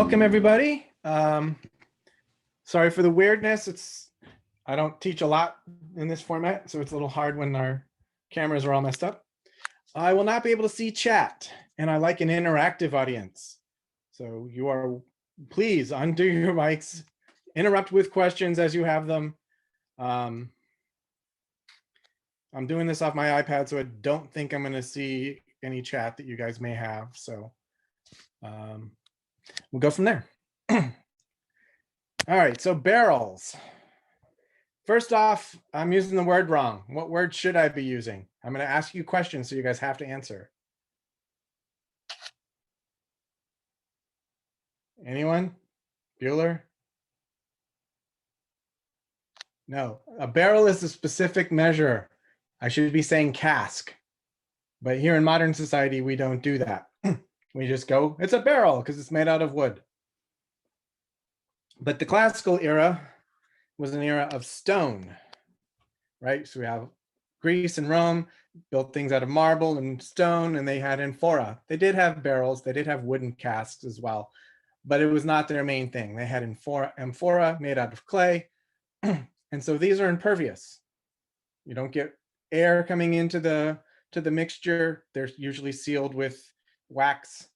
welcome everybody. Sorry for the weirdness. I don't teach a lot in this format, so it's a little hard when our cameras are all messed up. I will not be able to see chat, and I like an interactive audience. So you are, please undo your mics, interrupt with questions as you have them. I'm doing this off my iPad, so I don't think I'm going to see any chat that you guys may have. So we'll go from there. All right, so barrels. First off, I'm using the word wrong. What word should I be using? I'm going to ask you questions, so you guys have to answer. Anyone? Bueller? No, a barrel is a specific measure. I should be saying cask. But here in modern society, we don't do that. We just go, it's a barrel because it's made out of wood. But the classical era was an era of stone, right? So we have Greece and Rome built things out of marble and stone, and they had amphora. They did have barrels. They did have wooden casks as well, but it was not their main thing. They had amphora made out of clay. And so these are impervious. You don't get air coming into the mixture. They're usually sealed with wax.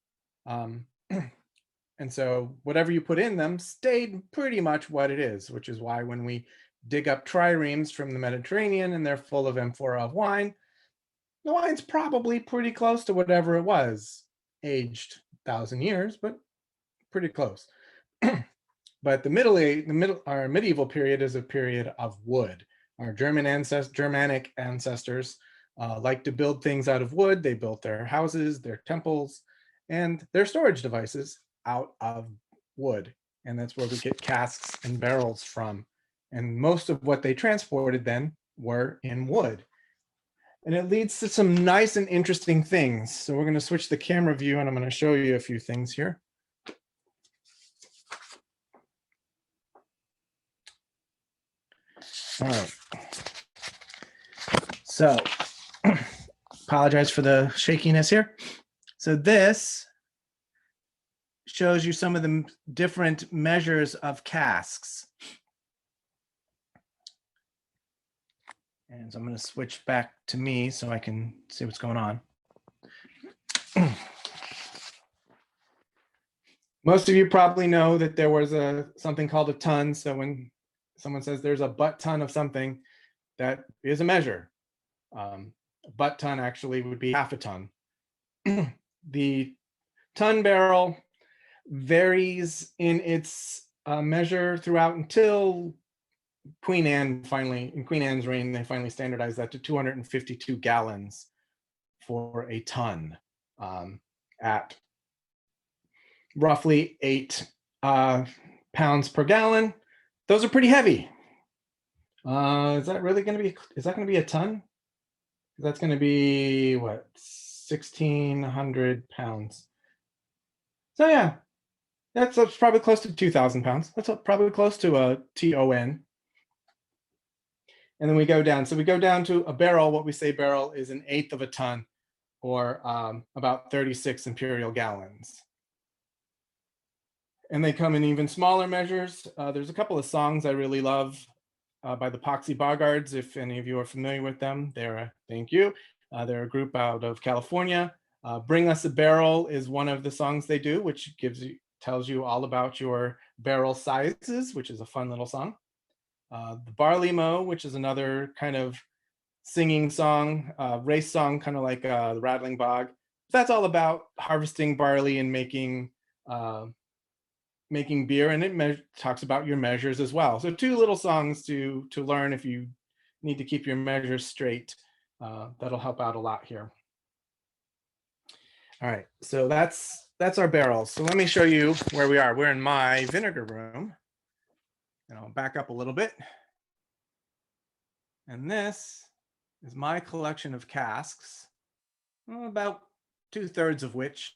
And so whatever you put in them stayed pretty much what it is, which is why when we dig up triremes from the Mediterranean and they're full of amphora of wine, the wine's probably pretty close to whatever it was, aged 1,000 years, but pretty close. But our medieval period is a period of wood. Our Germanic ancestors liked to build things out of wood. They built their houses, their temples, and their storage devices out of wood. And that's where we get casks and barrels from. And most of what they transported then were in wood. And it leads to some nice and interesting things. So we're going to switch the camera view and I'm going to show you a few things here. All right. So apologize for the shakiness here. So this shows you some of the different measures of casks. And so I'm going to switch back to me so I can see what's going on. Most of you probably know that there was something called a ton. So when someone says there's a butt ton of something, that is a measure. A butt ton actually would be half a ton. The ton barrel varies in its measure throughout until Queen Anne in Queen Anne's reign, they finally standardized that to 252 gallons for a ton at roughly 8 pounds per gallon. Those are pretty heavy. Is that going to be a ton? That's going to be what, 1,600 pounds. So yeah, that's probably close to 2,000 pounds. That's probably close to a ton. And then we go down. So we go down to a barrel. What we say barrel is 1/8 of a ton, or about 36 imperial gallons. And they come in even smaller measures. There's a couple of songs I really love by the Poxy Boggards. If any of you are familiar with them, thank you. They're a group out of California. Bring Us a Barrel is one of the songs they do, which tells you all about your barrel sizes, which is a fun little song. The Barley Mow, which is another kind of singing song, race song, kind of like the Rattling Bog. That's all about harvesting barley and making beer, and it talks about your measures as well. So 2 little songs to learn if you need to keep your measures straight. That'll help out a lot here. All right, so that's our barrels. So let me show you where we are. We're in my vinegar room. And I'll back up a little bit. And this is my collection of casks, about 2/3 of which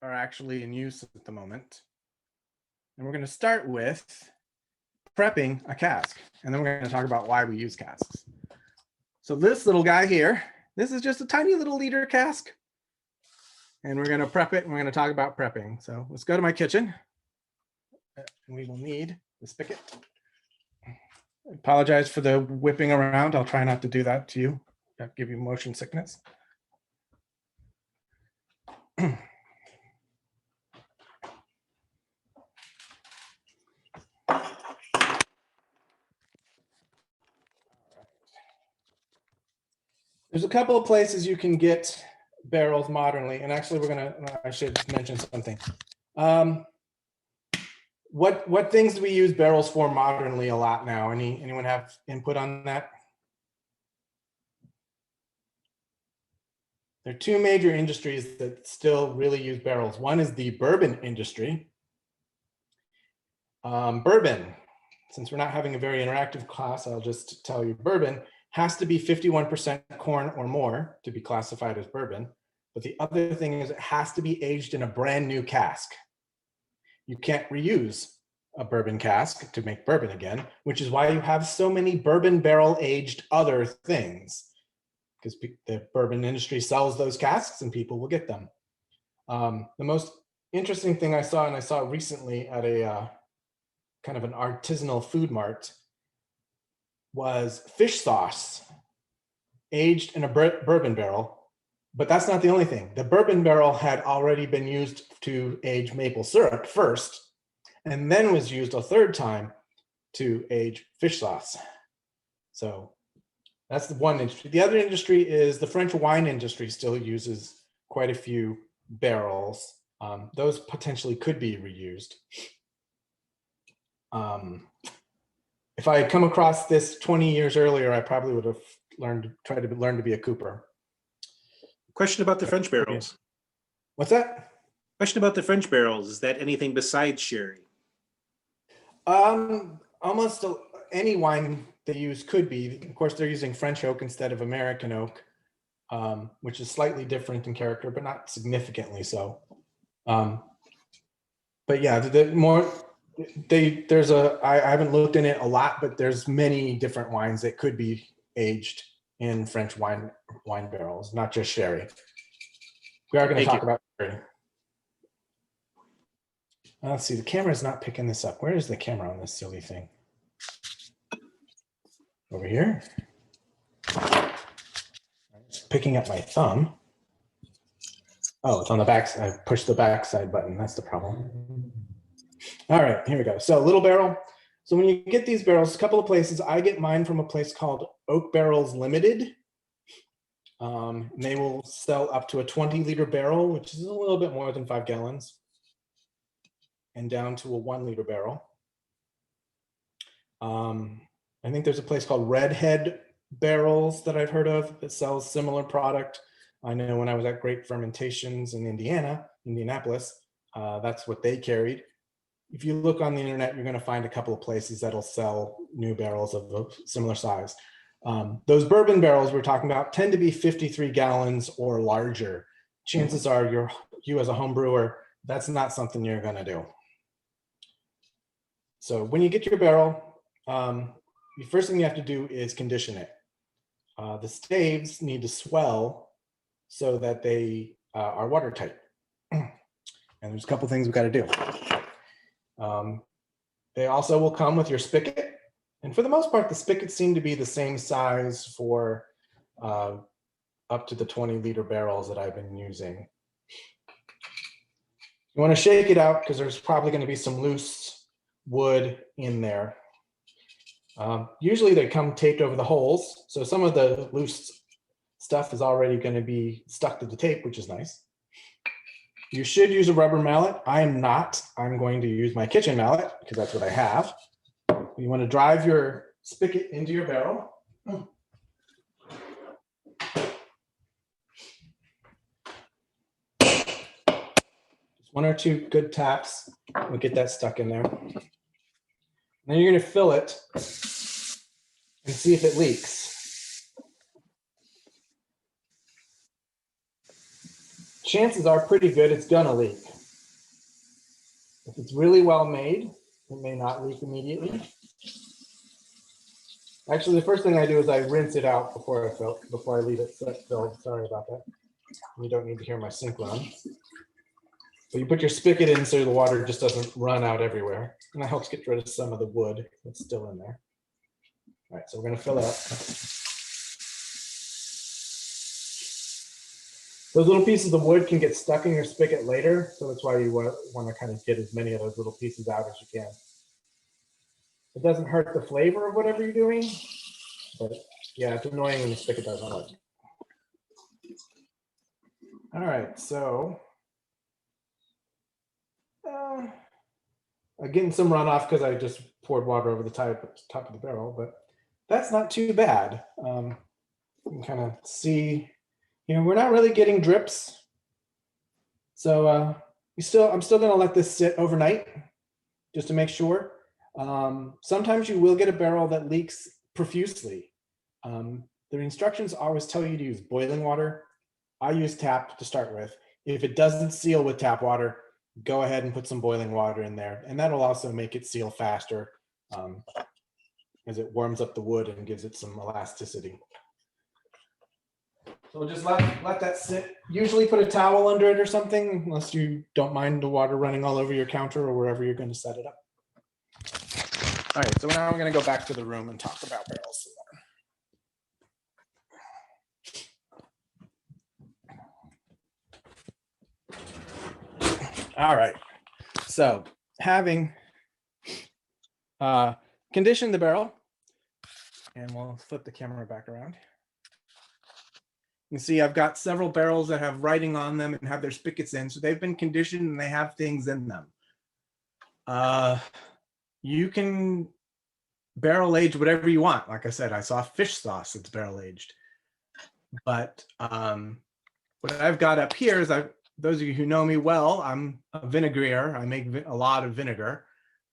are actually in use at the moment. And we're going to start with prepping a cask. And then we're going to talk about why we use casks. So this little guy here, this is just a tiny little liter cask. And we're going to prep it, and we're going to talk about prepping. So let's go to my kitchen. we will need the spigot. I apologize for the whipping around. I'll try not to do that to you. That give you motion sickness. There's a couple of places you can get barrels modernly, and actually I should mention something. What things do we use barrels for modernly a lot now? Anyone have input on that? There are two major industries that still really use barrels. One is the bourbon industry. Bourbon, since we're not having a very interactive class, I'll just tell you bourbon has to be 51% corn or more to be classified as bourbon. But the other thing is it has to be aged in a brand new cask. You can't reuse a bourbon cask to make bourbon again, which is why you have so many bourbon barrel aged other things, because the bourbon industry sells those casks and people will get them. The most interesting thing I saw, and I saw recently at a kind of an artisanal food mart, was fish sauce aged in a bourbon barrel. But that's not the only thing. The bourbon barrel had already been used to age maple syrup first, and then was used a third time to age fish sauce. So that's the one industry. The other industry is the French wine industry still uses quite a few barrels. Those potentially could be reused. If I had come across this 20 years earlier, I probably would have tried to learn to be a cooper. Question about the French barrels. What's that? Question about the French barrels. Is that anything besides sherry? Almost any wine they use could be. Of course, they're using French oak instead of American oak, which is slightly different in character, but not significantly so. But yeah, I haven't looked in it a lot, but there's many different wines that could be aged in French wine barrels, not just sherry. We are going to talk about sherry. Let's see, the camera is not picking this up. Where is the camera on this silly thing? Over here. It's picking up my thumb. Oh, it's on the back. I pushed the backside button. That's the problem. All right, here we go. So little barrel. So when you get these barrels, a couple of places. I get mine from a place called Oak Barrels Limited. They will sell up to a 20-liter barrel, which is a little bit more than 5 gallons, and down to a 1-liter barrel. I think there's a place called Redhead Barrels that I've heard of that sells similar product. I know when I was at Great Fermentations in Indianapolis, that's what they carried. If you look on the internet, you're going to find a couple of places that'll sell new barrels of a similar size. Those bourbon barrels we're talking about tend to be 53 gallons or larger. Chances are you as a home brewer, that's not something you're going to do. So when you get your barrel, the first thing you have to do is condition it. The staves need to swell so that they are watertight. And there's a couple things we've got to do. They also will come with your spigot. And for the most part, the spigots seem to be the same size for up to the 20-liter barrels that I've been using. You want to shake it out because there's probably going to be some loose wood in there. Usually they come taped over the holes. So some of the loose stuff is already going to be stuck to the tape, which is nice. You should use a rubber mallet. I am not. I'm going to use my kitchen mallet because that's what I have. You want to drive your spigot into your barrel. Just 1 or 2 good taps will get that stuck in there. Then you're going to fill it and see if it leaks. Chances are pretty good it's gonna leak. If it's really well made, it may not leak immediately. Actually, the first thing I do is I rinse it out before I leave it filled. Sorry about that. You don't need to hear my sink run. So you put your spigot in so the water just doesn't run out everywhere. And that helps get rid of some of the wood that's still in there. All right, so we're gonna fill it up. Those little pieces of wood can get stuck in your spigot later, so that's why you want to kind of get as many of those little pieces out as you can. It doesn't hurt the flavor of whatever you're doing, but yeah, it's annoying when the spigot doesn't work. All right, so I'm getting some runoff because I just poured water over the top of the barrel, but that's not too bad. You can kind of see, we're not really getting drips. So I'm still gonna let this sit overnight just to make sure. Sometimes you will get a barrel that leaks profusely. The instructions always tell you to use boiling water. I use tap to start with. If it doesn't seal with tap water, go ahead and put some boiling water in there. And that'll also make it seal faster as it warms up the wood and gives it some elasticity. So we'll just let that sit. Usually put a towel under it or something, unless you don't mind the water running all over your counter or wherever you're going to set it up. All right, so now we're going to go back to the room and talk about barrels. All right, so having conditioned the barrel, and we'll flip the camera back around. You can see I've got several barrels that have writing on them and have their spigots in, so they've been conditioned and they have things in them. You can barrel age whatever you want. Like I said, I saw fish sauce that's barrel aged. But what I've got up here is, those of you who know me well, I'm a vinegarier. I make a lot of vinegar.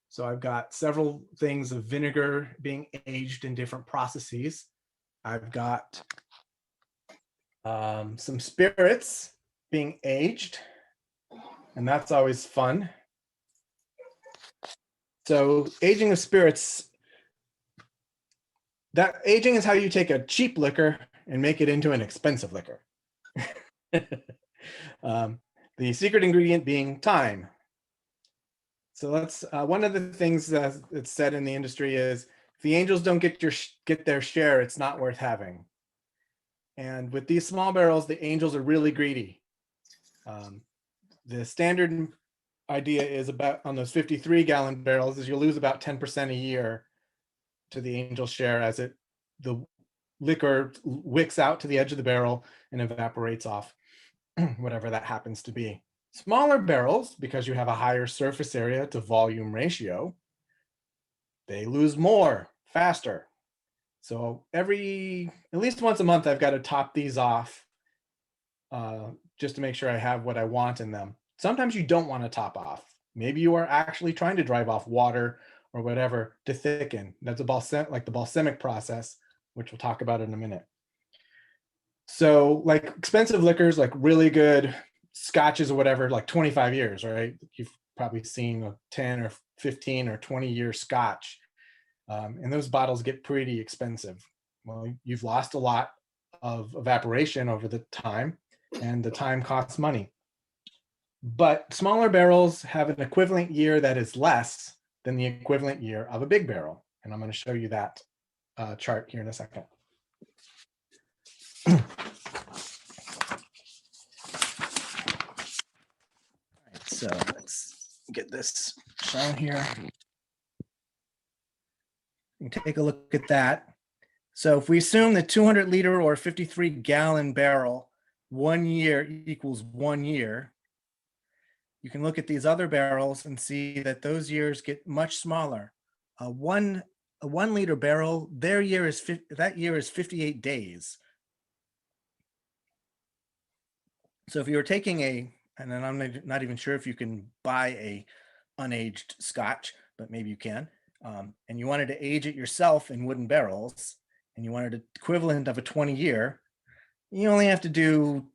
So I've got several things of vinegar being aged in different processes. I've got some spirits being aged, and that's always fun. So aging of spirits, that aging is how you take a cheap liquor and make it into an expensive liquor. The secret ingredient being time. So that's one of the things that's said in the industry is, if the angels don't get their share, it's not worth having. And with these small barrels, the angels are really greedy. The standard idea is about, on those 53-gallon barrels, is you'll lose about 10% a year to the angel share as the liquor wicks out to the edge of the barrel and evaporates off, whatever that happens to be. Smaller barrels, because you have a higher surface area to volume ratio, they lose more faster. So at least once a month, I've got to top these off just to make sure I have what I want in them. Sometimes you don't want to top off. Maybe you are actually trying to drive off water or whatever to thicken. That's like the balsamic process, which we'll talk about in a minute. So like expensive liquors, like really good scotches or whatever, like 25 years, right? You've probably seen a 10 or 15 or 20-year scotch. And those bottles get pretty expensive. Well, you've lost a lot of evaporation over the time, and the time costs money. But smaller barrels have an equivalent year that is less than the equivalent year of a big barrel. And I'm going to show you that chart here in a second. All right, so let's get this shown here. You can take a look at that. So if we assume the 200-liter or 53-gallon barrel, 1 year equals 1 year, you can look at these other barrels and see that those years get much smaller. A 1 liter barrel, that year is 58 days. So if you were taking and then I'm not even sure if you can buy a unaged scotch, but maybe you can, and you wanted to age it yourself in wooden barrels, and you wanted an equivalent of a 20-year, you only have to do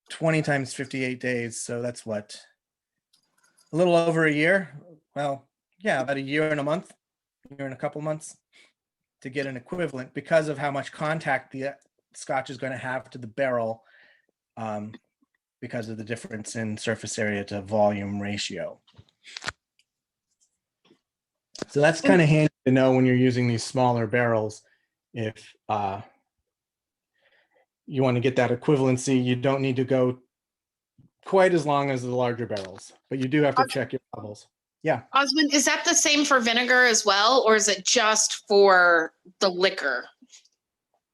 20 times 58 days. So that's what? A little over a year. Well, yeah, about a year and a month, year and a couple months to get an equivalent, because of how much contact the scotch is going to have to the barrel because of the difference in surface area to volume ratio. So that's kind of handy to know when you're using these smaller barrels. If you want to get that equivalency, you don't need to go quite as long as the larger barrels, but you do have to check your levels. Yeah. Oswyn, is that the same for vinegar as well, or is it just for the liquor?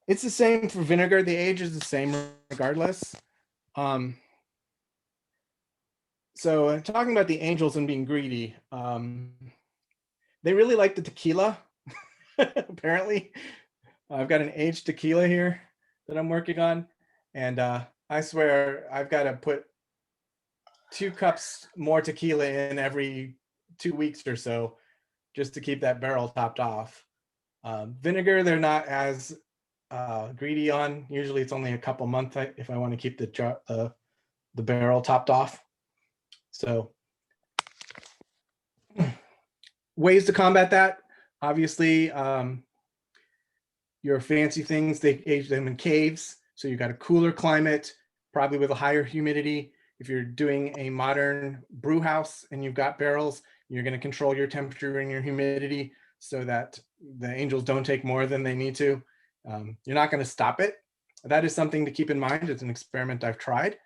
It's the same for vinegar. The age is the same regardless. So talking about the angels and being greedy, they really like the tequila, apparently. I've got an aged tequila here that I'm working on. And I swear I've got to put 2 cups more tequila in every 2 weeks or so just to keep that barrel topped off. Vinegar, they're not as greedy on. Usually it's only a couple months if I want to keep the barrel topped off. So ways to combat that, obviously, your fancy things, they age them in caves. So you've got a cooler climate, probably with a higher humidity. If you're doing a modern brew house and you've got barrels, you're going to control your temperature and your humidity so that the angels don't take more than they need to. You're not going to stop it. That is something to keep in mind. It's an experiment I've tried.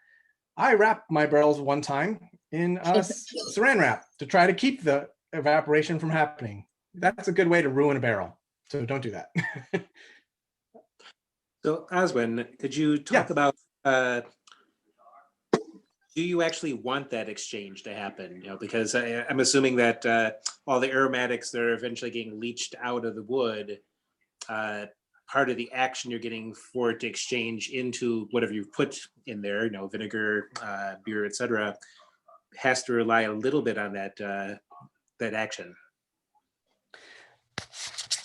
I wrapped my barrels one time in saran wrap to try to keep the evaporation from happening. That's a good way to ruin a barrel. So don't do that. So Oswyn, could you talk about, do you actually want that exchange to happen? You know, because I'm assuming that all the aromatics that are eventually getting leached out of the wood, part of the action you're getting for it to exchange into whatever you've put in there, you know, vinegar, beer, etc., has to rely a little bit on that that action.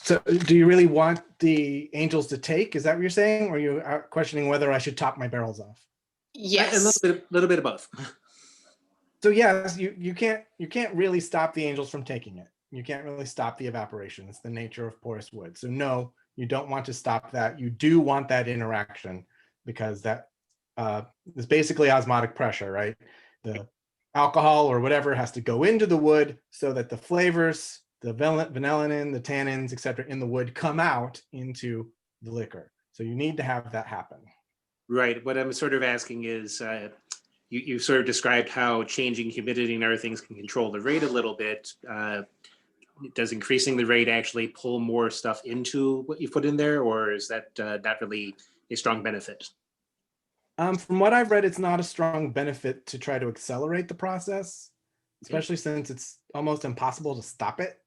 So do you really want the angels to take? Is that what you're saying? Or are you questioning whether I should top my barrels off? Yes. A little bit of both. So yes, you can't really stop the angels from taking it. You can't really stop the evaporation. It's the nature of porous wood. So no, you don't want to stop that. You do want that interaction because that is basically osmotic pressure, right? The alcohol or whatever has to go into the wood so that the flavors, the vanillin, the tannins, etc., in the wood come out into the liquor. So you need to have that happen. Right. What I'm sort of asking is, you sort of described how changing humidity and other things can control the rate a little bit. Does increasing the rate actually pull more stuff into what you put in there, or is that not really a strong benefit? From what I've read, it's not a strong benefit to try to accelerate the process, especially since it's almost impossible to stop it.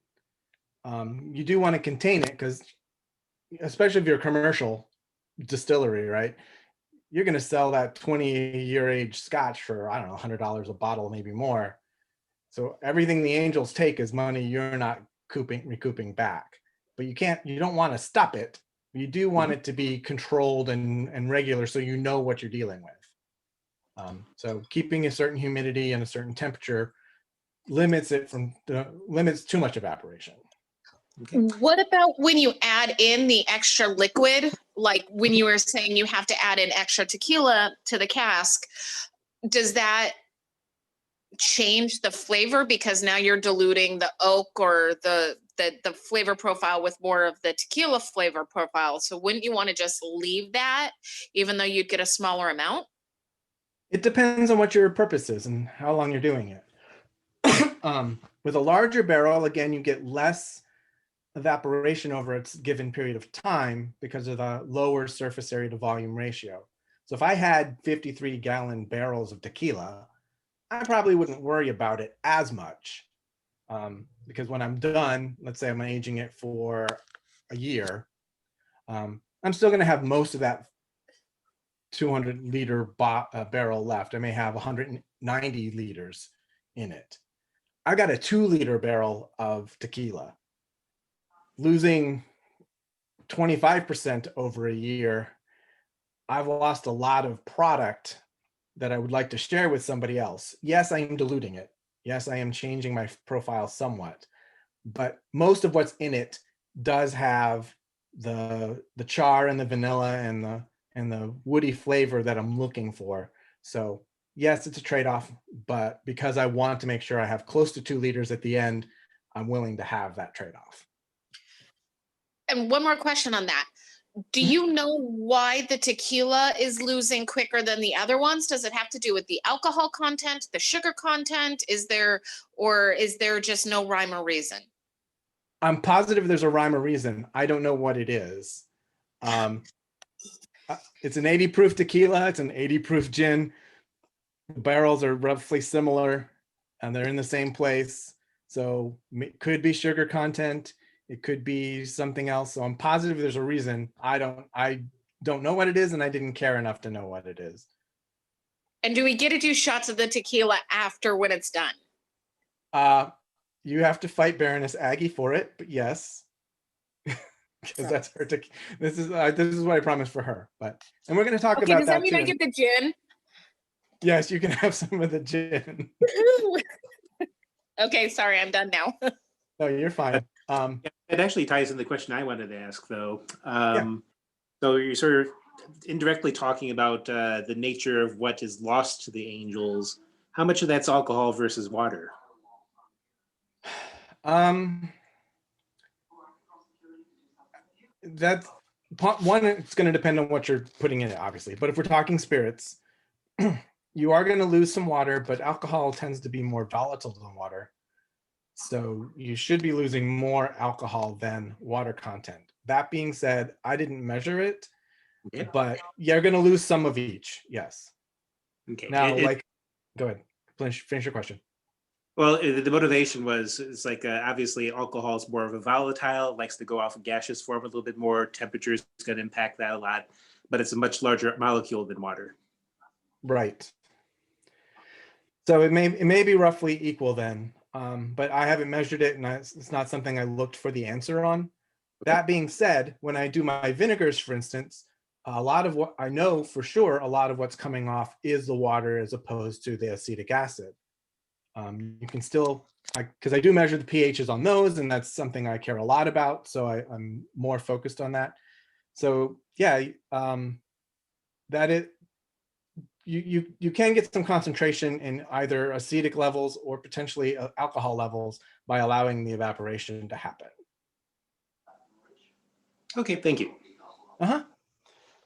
You do want to contain it because, especially if you're a commercial distillery, right? You're going to sell that 20-year age scotch for, I don't know, $100 a bottle, maybe more. So everything the angels take is money you're not recouping back. But you don't want to stop it. You do want it to be controlled and regular so you know what you're dealing with. So keeping a certain humidity and a certain temperature limits too much evaporation. Okay. What about when you add in the extra liquid? Like when you were saying you have to add in extra tequila to the cask, does that change the flavor because now you're diluting the oak or the flavor profile with more of the tequila flavor profile? So wouldn't you want to just leave that even though you'd get a smaller amount? It depends on what your purpose is and how long you're doing it. With a larger barrel, again, you get less evaporation over its given period of time because of the lower surface area to volume ratio. So if I had 53-gallon barrels of tequila, I probably wouldn't worry about it as much because when I'm done, let's say I'm aging it for a year, I'm still going to have most of that 200-liter barrel left. I may have 190 liters in it. I got a 2-liter barrel of tequila. Losing 25% over a year, I've lost a lot of product that I would like to share with somebody else. Yes, I am diluting it. Yes, I am changing my profile somewhat, but most of what's in it does have the char and the vanilla and the woody flavor that I'm looking for. So yes, it's a trade-off, but because I want to make sure I have close to 2 liters at the end, I'm willing to have that trade-off. And one more question on that. Do you know why the tequila is losing quicker than the other ones? Does it have to do with the alcohol content, the sugar content? Or is there just no rhyme or reason? I'm positive there's a rhyme or reason. I don't know what it is. It's an 80 proof tequila. It's an 80 proof gin. The barrels are roughly similar and they're in the same place. So it could be sugar content. It could be something else. So I'm positive there's a reason. I don't know what it is, and I didn't care enough to know what it is. And do we get to do shots of the tequila after when it's done? You have to fight Baroness Aggie for it, but yes. Because that's her. This is what I promised for her. But and we're going to talk about that. Does that mean I get the gin? Yes, you can have some of the gin. Okay, sorry, I'm done now. No, you're fine. It actually ties in the question I wanted to ask, though. Yeah. So you're sort of indirectly talking about the nature of what is lost to the angels. How much of that's alcohol versus water? That's one. It's going to depend on what you're putting in it, obviously. But if we're talking spirits, you are going to lose some water, but alcohol tends to be more volatile than water. So you should be losing more alcohol than water content. That being said, I didn't measure it, but you're going to lose some of each. Yes. Okay. Now, go ahead. Finish your question. Well, the motivation was, it's like obviously alcohol is more of a volatile, likes to go off in gaseous form a little bit more. Temperature is going to impact that a lot, but it's a much larger molecule than water. Right. So it may be roughly equal then, but I haven't measured it, and it's not something I looked for the answer on. That being said, when I do my vinegars, for instance, a lot of what I know for sure, a lot of what's coming off is the water as opposed to the acetic acid. You can still, because I do measure the pHs on those, and that's something I care a lot about, so I'm more focused on that. So yeah, you can get some concentration in either acetic levels or potentially alcohol levels by allowing the evaporation to happen. Okay, thank you.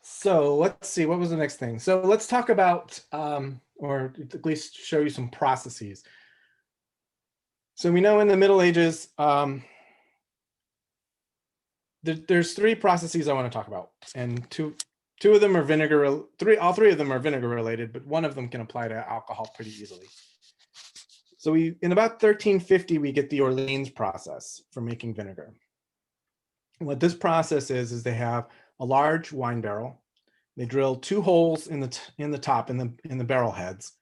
So let's see, what was the next thing? So let's talk about, or at least show you some processes. So we know in the Middle Ages, there's 3 processes I want to talk about, and two of them are vinegar. All three of them are vinegar related, but one of them can apply to alcohol pretty easily. So in about 1350, we get the Orleans process for making vinegar. And what this process is they have a large wine barrel. They drill 2 holes in the top in the barrel heads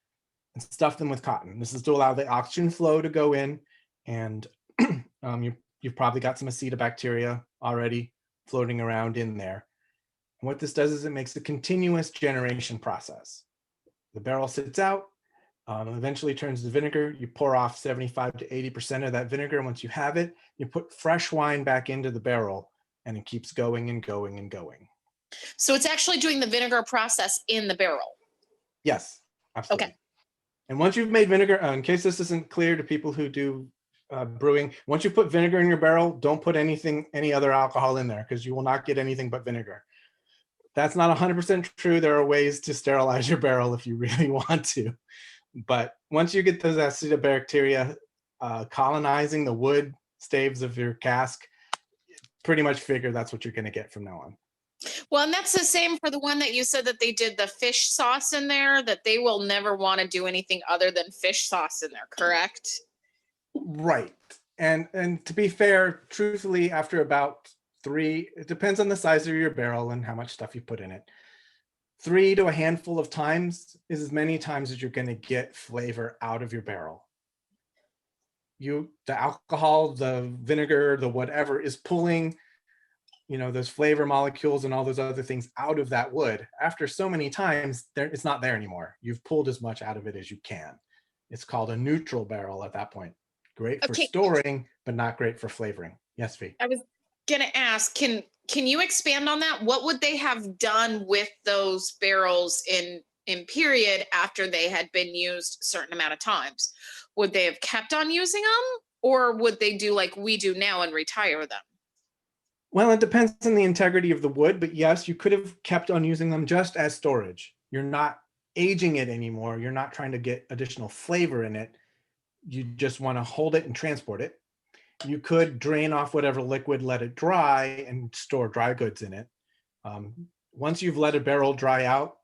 and stuff them with cotton. This is to allow the oxygen flow to go in, and you've probably got some acetobacteria already floating around in there. And what this does is it makes a continuous generation process. The barrel sits out, eventually turns to vinegar. You pour off 75 to 80% of that vinegar. And once you have it, you put fresh wine back into the barrel, and it keeps going and going and going. So it's actually doing the vinegar process in the barrel. Yes, absolutely. Okay. And once you've made vinegar, in case this isn't clear to people who do brewing, once you put vinegar in your barrel, don't put any other alcohol in there, because you will not get anything but vinegar. That's not 100% true. There are ways to sterilize your barrel if you really want to. But once you get those acetobacteria colonizing the wood staves of your cask, pretty much figure that's what you're going to get from now on. Well, and that's the same for the one that you said that they did the fish sauce in there, that they will never want to do anything other than fish sauce in there, correct? Right. And to be fair, truthfully, after about 3, it depends on the size of your barrel and how much stuff you put in it. 3 to a handful of times is as many times as you're going to get flavor out of your barrel. The alcohol, the vinegar, the whatever is pulling, those flavor molecules and all those other things out of that wood. After so many times, it's not there anymore. You've pulled as much out of it as you can. It's called a neutral barrel at that point. Great for storing, but not great for flavoring. Yes, Fee. I was gonna ask, can you expand on that? What would they have done with those barrels in in period after they had been used a certain amount of times? Would they have kept on using them, or would they do like we do now and retire them? Well, it depends on the integrity of the wood, but yes, you could have kept on using them just as storage. You're not aging it anymore. You're not trying to get additional flavor in it. You just want to hold it and transport it. You could drain off whatever liquid, let it dry, and store dry goods in it. Once you've let a barrel dry out,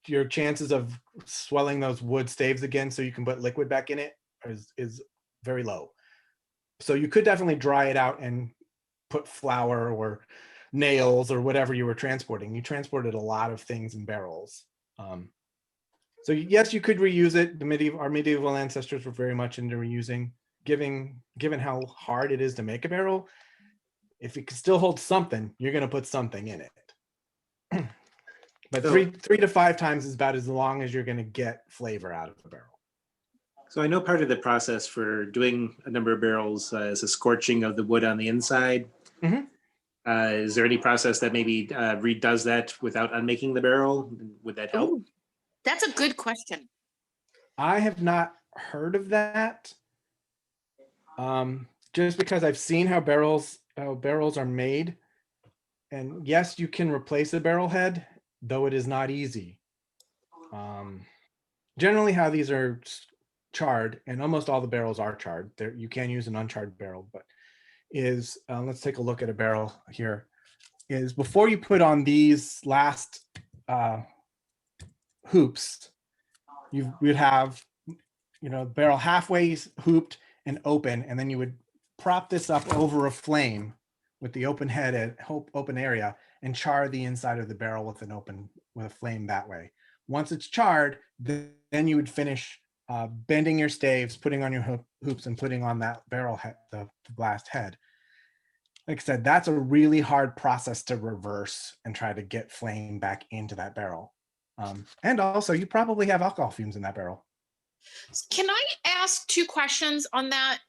your chances of swelling those wood staves again so you can put liquid back in it is very low. So you could definitely dry it out and put flour or nails or whatever you were transporting. You transported a lot of things in barrels. So yes, you could reuse it. Our medieval ancestors were very much into reusing, given how hard it is to make a barrel. If it can still hold something, you're going to put something in it. But So- three to 5 times is about as long as you're going to get flavor out of the barrel. So I know part of the process for doing a number of barrels is a scorching of the wood on the inside. Mhm. Is there any process that maybe redoes that without unmaking the barrel? Would that help? Ooh, that's a good question. I have not heard of that. Just because I've seen how barrels are made. And yes, you can replace a barrel head, though it is not easy. Generally how these are charred, and almost all the barrels are charred. You can use an uncharred barrel, but let's take a look at a barrel here. Is before you put on these last hoops, you would have barrel halfway hooped and open, and then you would prop this up over a flame with the open head at open area and char the inside of the barrel with a flame that way. Once it's charred, then you would finish bending your staves, putting on your hoops, and putting on that barrel head, the blast head. Like I said, that's a really hard process to reverse and try to get flame back into that barrel. And also, you probably have alcohol fumes in that barrel. Can I ask 2 questions on that?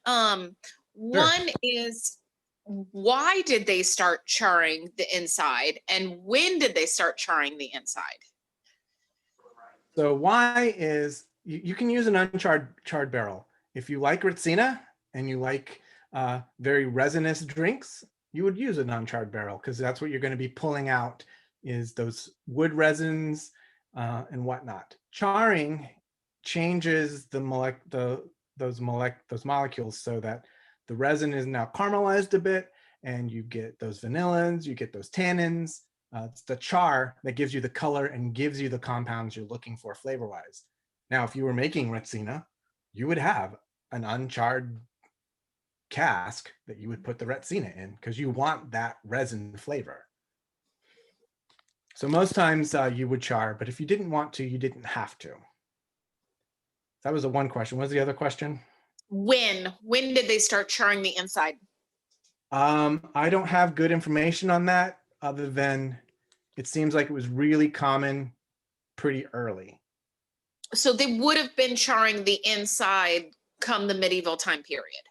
One is, why did they start charring the inside, and when did they start charring the inside? So why is you can use an uncharred barrel. If you like Retsina and you like very resinous drinks, you would use an uncharred barrel because that's what you're going to be pulling out is those wood resins and whatnot. Charring changes those molecules so that the resin is now caramelized a bit, and you get those vanillins, you get those tannins. It's the char that gives you the color and gives you the compounds you're looking for flavor-wise. Now, if you were making Retsina, you would have an uncharred cask that you would put the Retsina in because you want that resin flavor. So most times you would char, but if you didn't want to, you didn't have to. That was the one question. What was the other question? When did they start charring the inside? I don't have good information on that other than it seems like it was really common pretty early. So they would have been charring the inside come the medieval time period.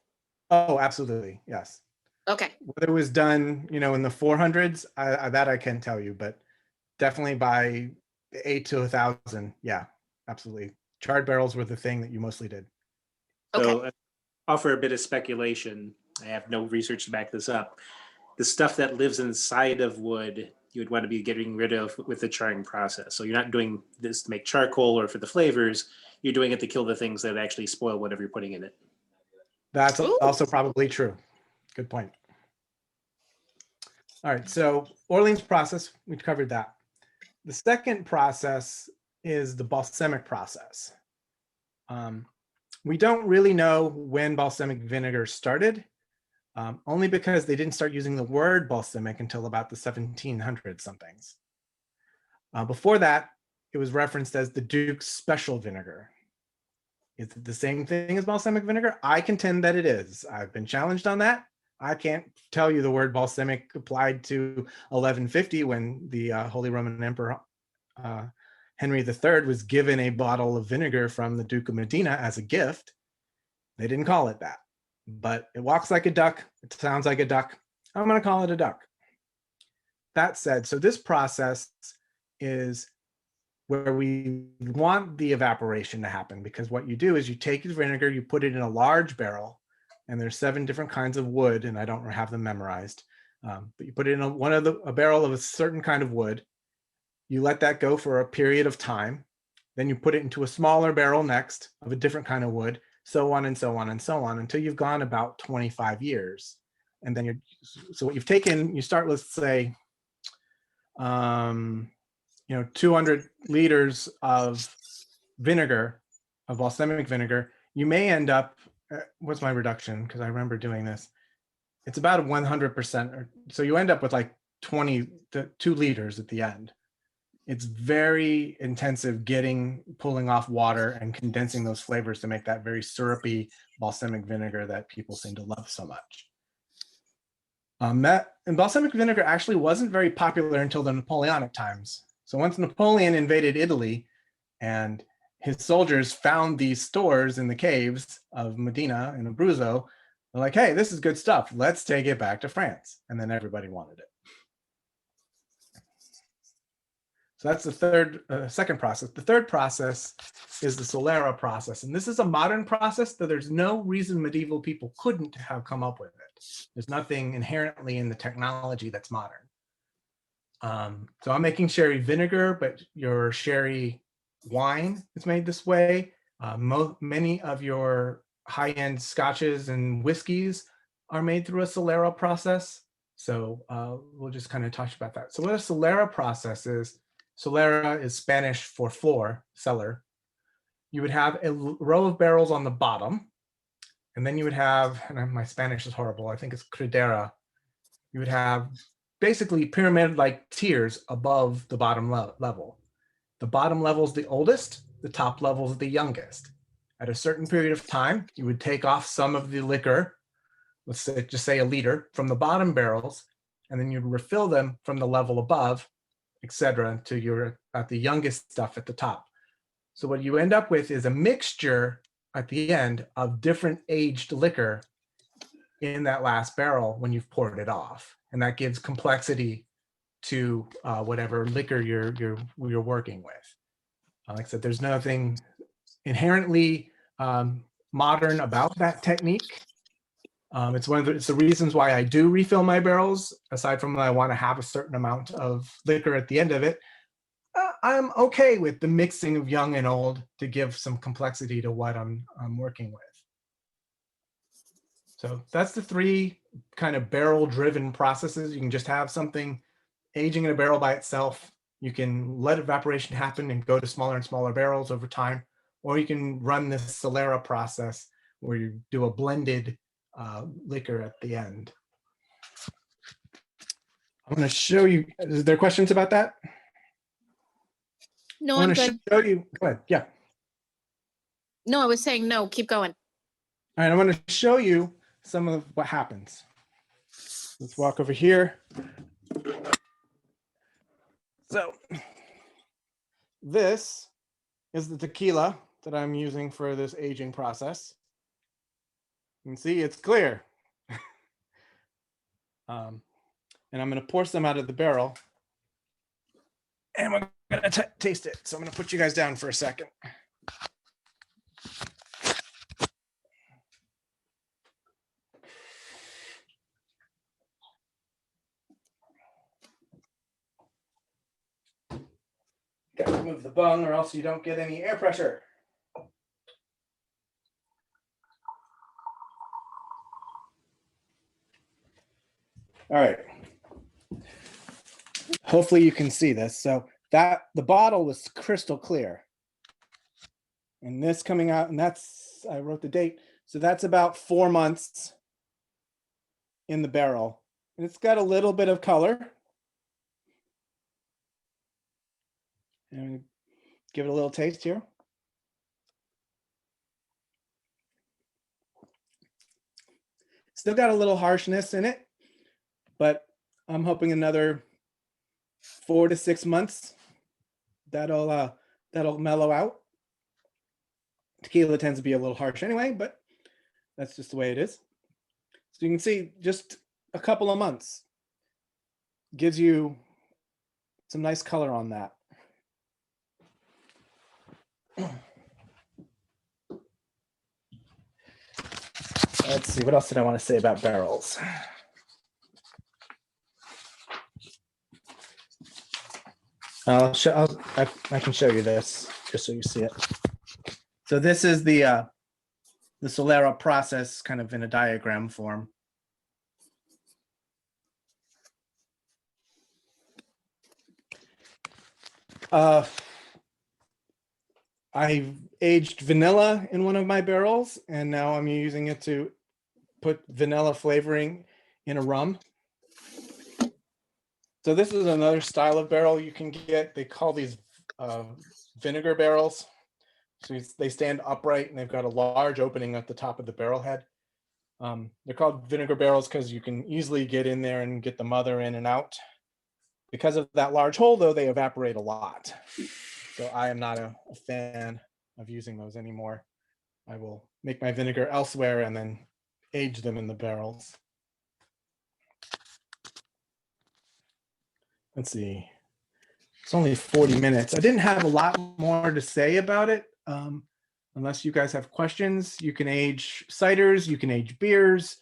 Oh, absolutely. Yes. Okay. Whether it was done, in the 400s, that I can't tell you, but definitely by 8 to 1000. Yeah, absolutely. Charred barrels were the thing that you mostly did. So offer a bit of speculation. I have no research to back this up. The stuff that lives inside of wood, you would want to be getting rid of with the charring process. So you're not doing this to make charcoal or for the flavors. You're doing it to kill the things that actually spoil whatever you're putting in it. That's Ooh. also probably true. Good point. All right, so Orleans process, we covered that. The second process is the balsamic process. We don't really know when balsamic vinegar started, only because they didn't start using the word balsamic until about the 1700s somethings. Before that, it was referenced as the Duke's special vinegar. Is it the same thing as balsamic vinegar? I contend that it is. I've been challenged on that. I can't tell you the word balsamic applied to 1150 when the Holy Roman Emperor Henry III was given a bottle of vinegar from the Duke of Medina as a gift. They didn't call it that, but it walks like a duck. It sounds like a duck. I'm going to call it a duck. That said, so this process is where we want the evaporation to happen, because what you do is you take your vinegar, you put it in a large barrel, and there's 7 different kinds of wood, and I don't have them memorized, but you put it in a barrel of a certain kind of wood. You let that go for a period of time. Then you put it into a smaller barrel next of a different kind of wood, so on and so on and so on, until you've gone about 25 years. And then so what you've taken, you start, let's say, 200 liters of vinegar, of balsamic vinegar. You may end up, what's my reduction? Because I remember doing this. It's about 100%. So you end up with like 2 liters at the end. It's very intensive pulling off water and condensing those flavors to make that very syrupy balsamic vinegar that people seem to love so much. And balsamic vinegar actually wasn't very popular until the Napoleonic times. So once Napoleon invaded Italy and his soldiers found these stores in the caves of Medina and Abruzzo, they're like, hey, this is good stuff. Let's take it back to France. And then everybody wanted it. So that's the second process. The third process is the Solera process. And this is a modern process, though there's no reason medieval people couldn't have come up with it. There's nothing inherently in the technology that's modern. So I'm making sherry vinegar, but your sherry wine is made this way. Many of your high-end scotches and whiskeys are made through a Solera process. So we'll just kind of talk about that. So what a Solera process is, Solera is Spanish for floor, cellar. You would have a row of barrels on the bottom, and then you would have, and my Spanish is horrible, I think it's credera. You would have basically pyramid-like tiers above the bottom level. The bottom level is the oldest, the top level is the youngest. At a certain period of time, you would take off some of the liquor, let's say, just say a liter, from the bottom barrels, and then you'd refill them from the level above, etc., until you're at the youngest stuff at the top. So what you end up with is a mixture at the end of different aged liquor in that last barrel when you've poured it off, and that gives complexity to whatever liquor you're working with. Like I said, there's nothing inherently modern about that technique. It's the reasons why I do refill my barrels. Aside from that, I want to have a certain amount of liquor at the end of it. I'm okay with the mixing of young and old to give some complexity to what I'm working with. So that's the 3 kind of barrel-driven processes. You can just have something aging in a barrel by itself. You can let evaporation happen and go to smaller and smaller barrels over time, or you can run this Solera process where you do a blended liquor at the end. I'm going to show you. Is there questions about that? No, I'm I'm going to good. show you. Go ahead. Yeah. No, I was saying no, keep going. All right, I'm going to show you some of what happens. Let's walk over here. So this is the tequila that I'm using for this aging process. You can see it's clear. And I'm going to pour some out of the barrel. And we're going to taste it. So I'm going to put you guys down for a second. Got to remove the bung or else you don't get any air pressure. All right. Hopefully you can see this. So that the bottle was crystal clear. And this coming out, and that's, I wrote the date. So that's about 4 months in the barrel. And it's got a little bit of color. And give it a little taste here. Still got a little harshness in it, but I'm hoping another 4 to 6 months that'll mellow out. Tequila tends to be a little harsh anyway, but that's just the way it is. So you can see just a couple of months gives you some nice color on that. Let's see, what else did I want to say about barrels? I can show you this just so you see it. So this is the Solera process kind of in a diagram form. I aged vanilla in one of my barrels, and now I'm using it to put vanilla flavoring in a rum. So this is another style of barrel you can get. They call these vinegar barrels. So they stand upright and they've got a large opening at the top of the barrel head. They're called vinegar barrels because you can easily get in there and get the mother in and out. Because of that large hole, though, they evaporate a lot. So I am not a fan of using those anymore. I will make my vinegar elsewhere and then age them in the barrels. Let's see. It's only 40 minutes. I didn't have a lot more to say about it. Unless you guys have questions, you can age ciders, you can age beers.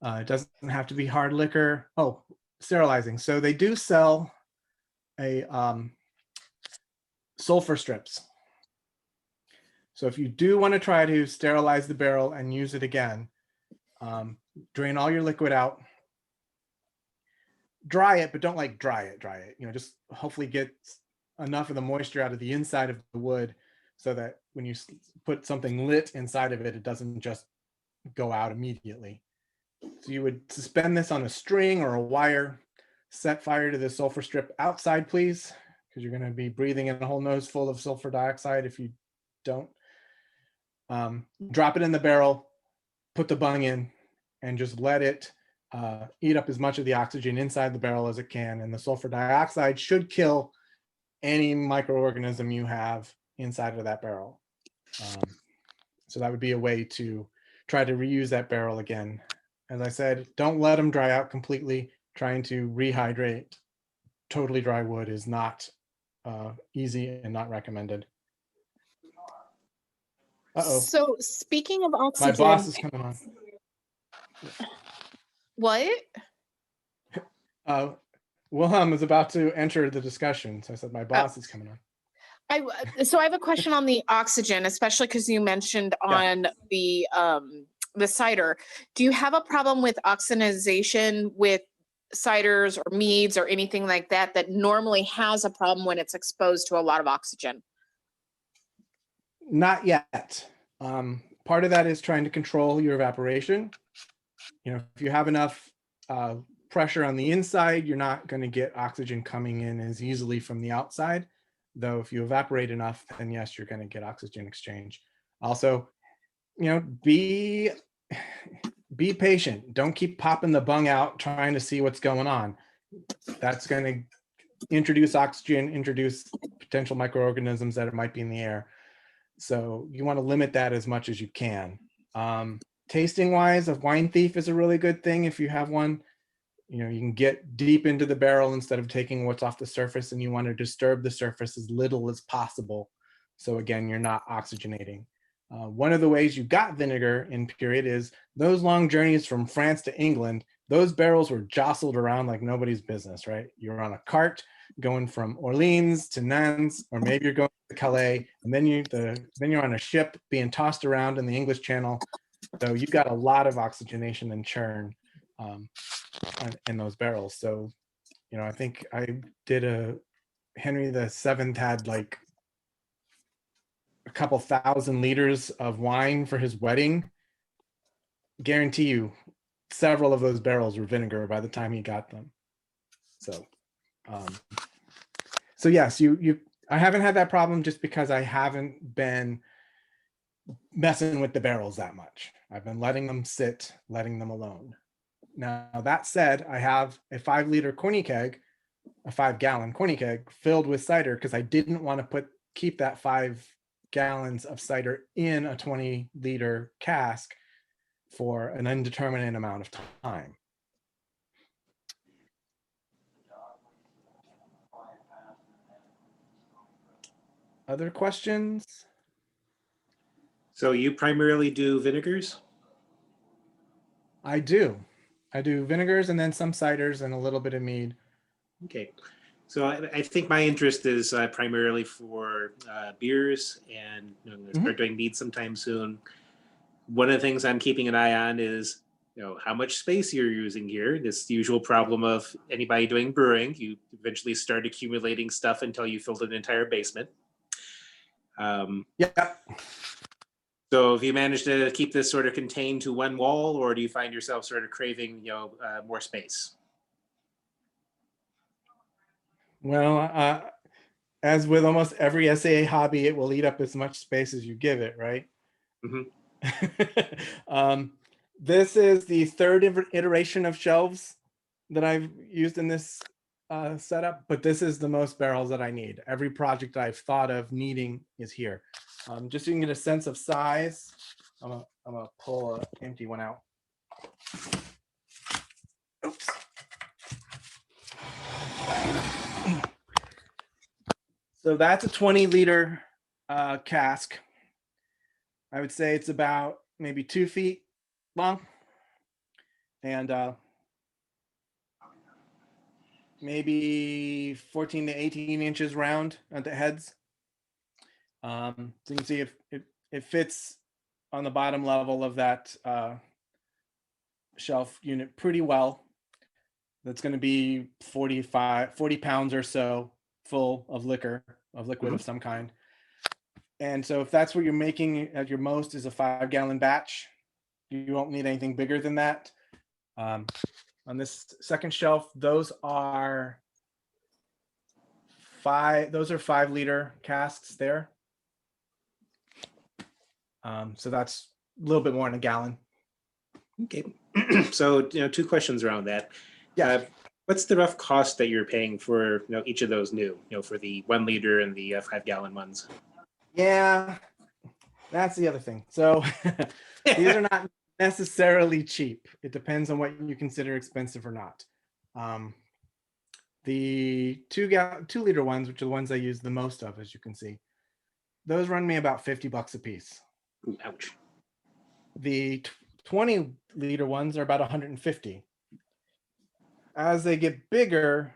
It doesn't have to be hard liquor. Oh, sterilizing. So they do sell a sulfur strips. So if you do want to try to sterilize the barrel and use it again, drain all your liquid out, dry it, but don't like dry it, just hopefully get enough of the moisture out of the inside of the wood so that when you put something lit inside of it, it doesn't just go out immediately. So you would suspend this on a string or a wire, set fire to the sulfur strip outside, please, because you're going to be breathing in a whole nose full of sulfur dioxide if you don't. Drop it in the barrel, put the bung in, and just let it eat up as much of the oxygen inside the barrel as it can. And the sulfur dioxide should kill any microorganism you have inside of that barrel. So that would be a way to try to reuse that barrel again. As I said, don't let them dry out completely. Trying to rehydrate totally dry wood is not easy and not recommended. Uh-oh. So speaking of My oxygen, boss is coming on. what? Wilhelm is about to enter the discussion. So I said, my boss is coming on. So I have a question on the oxygen, especially because you mentioned on the cider. Do you have a problem with oxidization with ciders or meads or anything like that that normally has a problem when it's exposed to a lot of oxygen? Not yet. Part of that is trying to control your evaporation. If you have enough pressure on the inside, you're not going to get oxygen coming in as easily from the outside. Though if you evaporate enough, then yes, you're going to get oxygen exchange. Also, be patient. Don't keep popping the bung out trying to see what's going on. That's going to introduce oxygen, introduce potential microorganisms that might be in the air. So you want to limit that as much as you can. Tasting wise, a wine thief is a really good thing if you have one. You can get deep into the barrel instead of taking what's off the surface, and you want to disturb the surface as little as possible. So again, you're not oxygenating. One of the ways you got vinegar in period is those long journeys from France to England. Those barrels were jostled around like nobody's business, right? You're on a cart going from Orleans to Nantes, or maybe you're going to Calais, and then you're on a ship being tossed around in the English Channel. So you've got a lot of oxygenation and churn in those barrels. So, I think I did Henry VII had like a couple thousand liters of wine for his wedding. Guarantee you several of those barrels were vinegar by the time he got them. So yes, I haven't had that problem just because I haven't been messing with the barrels that much. I've been letting them sit, letting them alone. Now, that said, I have a 5-liter corny keg, a 5-gallon corny keg filled with cider because I didn't want to keep that 5 gallons of cider in a 20-liter cask for an indeterminate amount of time. Other questions? So you primarily do vinegars? I do. I do vinegars and then some ciders and a little bit of mead. Okay. So I think my interest is primarily for beers, and I'm going to start doing mead sometime soon. One of the things I'm keeping an eye on is, how much space you're using here. This usual problem of anybody doing brewing, you eventually start accumulating stuff until you filled an entire basement. Yeah. So if you manage to keep this sort of contained to one wall, or do you find yourself sort of craving, more space? Well, as with almost every SAA hobby, it will eat up as much space as you give it, right? Mm-hmm. This is the third iteration of shelves that I've used in this setup, but this is the most barrels that I need. Every project I've thought of needing is here. Just so you can get a sense of size, I'm gonna pull an empty one out. Oops. So that's a 20-liter cask. I would say it's about maybe 2 feet long and maybe 14 to 18 inches round at the heads. So you can see if it fits on the bottom level of that shelf unit pretty well. That's going to be 40 pounds or so full of liquid of some kind. And so if that's what you're making at your most is a 5-gallon batch, you won't need anything bigger than that. On this second shelf, those are 5-liter casks there. So that's a little bit more than a gallon. Okay. So, 2 questions around that. Yeah. What's the rough cost that you're paying for, each of those new, for the 1 liter and the 5-gallon ones? Yeah, that's the other thing. So these are not necessarily cheap. It depends on what you consider expensive or not. The 2-liter ones, which are the ones I use the most of, as you can see, those run me about $50 a piece. Ooh, ouch. The 20-liter ones are about 150. As they get bigger,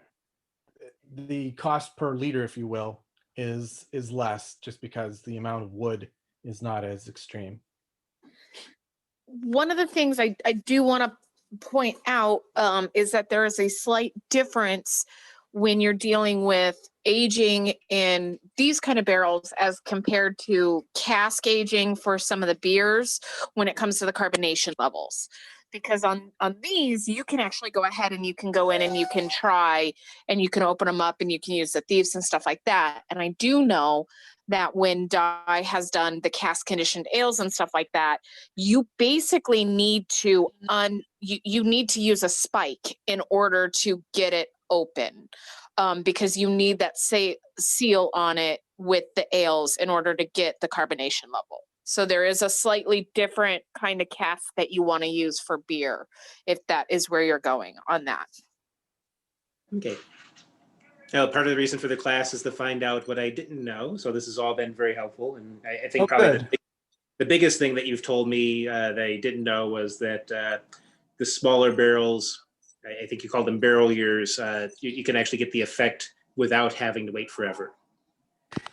the cost per liter, if you will, is less, just because the amount of wood is not as extreme. One of the things I do want to point out is that there is a slight difference when you're dealing with aging in these kind of barrels as compared to cask aging for some of the beers when it comes to the carbonation levels. Because on these, you can actually go ahead and you can go in and you can try and you can open them up and you can use the thieves and stuff like that. And I do know that when Dye has done the cask conditioned ales and stuff like that, you basically need to you need to use a spike in order to get it open, because you need that seal on it with the ales in order to get the carbonation level. So there is a slightly different kind of cask that you want to use for beer, if that is where you're going on that. Okay. Now, part of the reason for the class is to find out what I didn't know. So this has all been very helpful. And I think probably the biggest thing that you've told me that I didn't know was that the smaller barrels, I think you call them barrel years, you can actually get the effect without having to wait forever.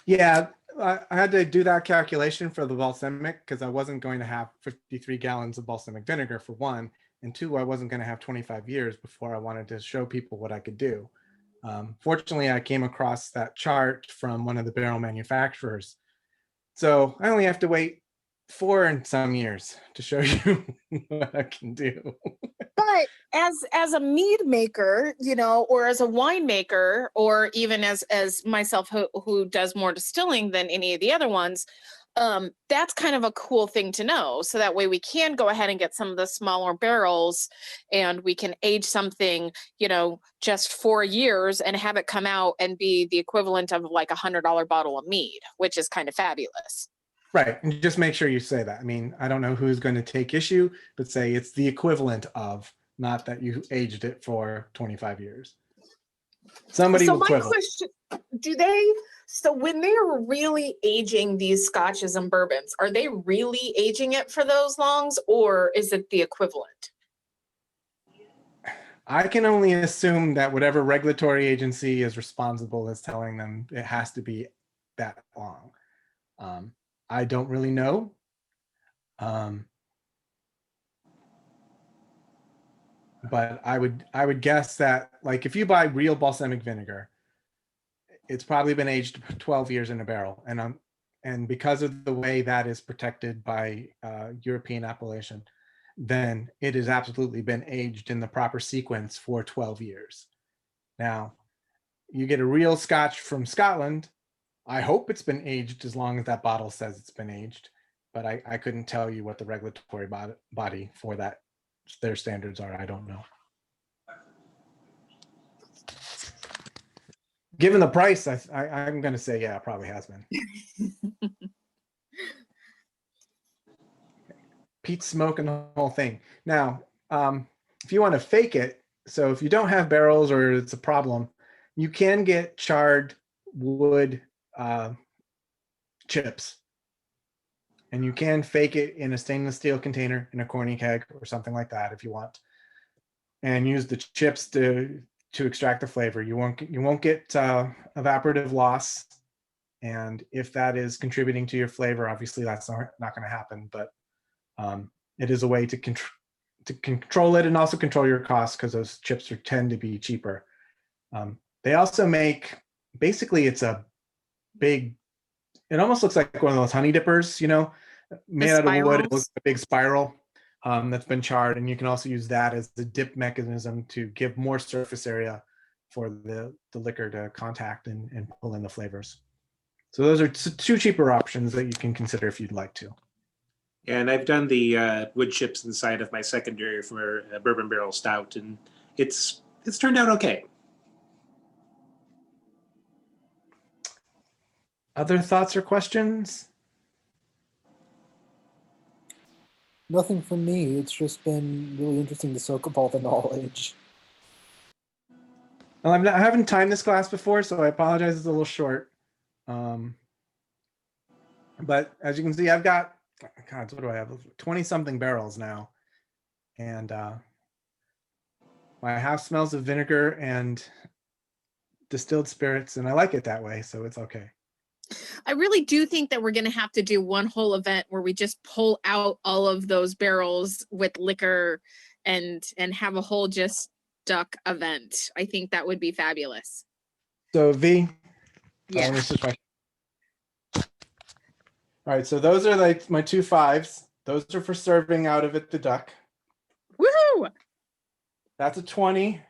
Yeah, I had to do that calculation for the balsamic because I wasn't going to have 53 gallons of balsamic vinegar, for one, and two, I wasn't going to have 25 years before I wanted to show people what I could do. Fortunately, I came across that chart from one of the barrel manufacturers. So I only have to wait 4 and some years to show you what I can do. But as a mead maker, or as a winemaker, or even as myself who does more distilling than any of the other ones, that's kind of a cool thing to know. So that way we can go ahead and get some of the smaller barrels and we can age something, just 4 years and have it come out and be the equivalent of like $100 bottle of mead, which is kind of fabulous. Right. And just make sure you say that. I mean, I don't know who's going to take issue, but say it's the equivalent of, not that you aged it for 25 years. Somebody will quibble. Question, do they So when they're really aging these scotches and bourbons, are they really aging it for those longs, or is it the equivalent? I can only assume that whatever regulatory agency is responsible is telling them it has to be that long. I don't really know. But I would guess that, like, if you buy real balsamic vinegar, it's probably been aged 12 years in a barrel, and because of the way that is protected by European appellation, then it has absolutely been aged in the proper sequence for 12 years. Now, you get a real Scotch from Scotland. I hope it's been aged as long as that bottle says it's been aged, but I couldn't tell you what the regulatory body for that, their standards are. I don't know. Given the price, I'm going to say, yeah, it probably has been. Peat smoke and the whole thing. Now, if you want to fake it, so if you don't have barrels or it's a problem, you can get charred wood chips. And you can fake it in a stainless steel container in a corny keg or something like that if you want, and use the chips to extract the flavor. You won't get evaporative loss, and if that is contributing to your flavor, obviously that's not going to happen. But it is a way to control it and also control your costs, because those chips tend to be cheaper. They also make, basically it's a big, it almost looks like one of those honey dippers, made out of wood. It looks like a big spiral that's been charred, and you can also use that as the dip mechanism to give more surface area for the liquor to contact and pull in the flavors. So those are two cheaper options that you can consider if you'd like to. Yeah, and I've done the wood chips inside of my secondary for a bourbon barrel stout, and it's turned out okay. Other thoughts or questions? Nothing from me. It's just been really interesting to soak up all the knowledge. Well, I haven't timed this class before, so I apologize. It's a little short. But as you can see, I've got, God, what do I have? 20 something barrels now. And my house smells of vinegar and distilled spirits, and I like it that way, so it's okay. I really do think that we're going to have to do one whole event where we just pull out all of those barrels with liquor and have a whole just duck event. I think that would be fabulous. So V, yeah. All right, so those are like my 2 5s. Those are for serving out of it, the duck. Woohoo! That's a 20,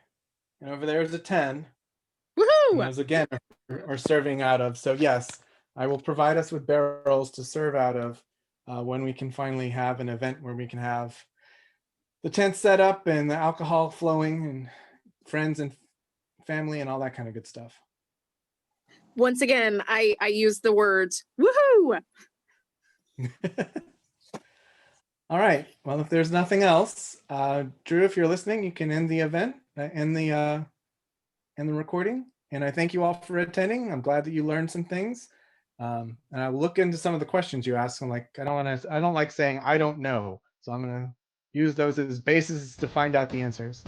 and over there is a 10. Woohoo! And those again are serving out of. So yes, I will provide us with barrels to serve out of when we can finally have an event where we can have the tent set up and the alcohol flowing and friends and family and all that kind of good stuff. Once again, I use the words woohoo. All right. Well, if there's nothing else, Drew, if you're listening, you can end the event, end the recording. And I thank you all for attending. I'm glad that you learned some things. And I'll look into some of the questions you asked. I'm like, I don't like saying I don't know. So I'm going to use those as bases to find out the answers.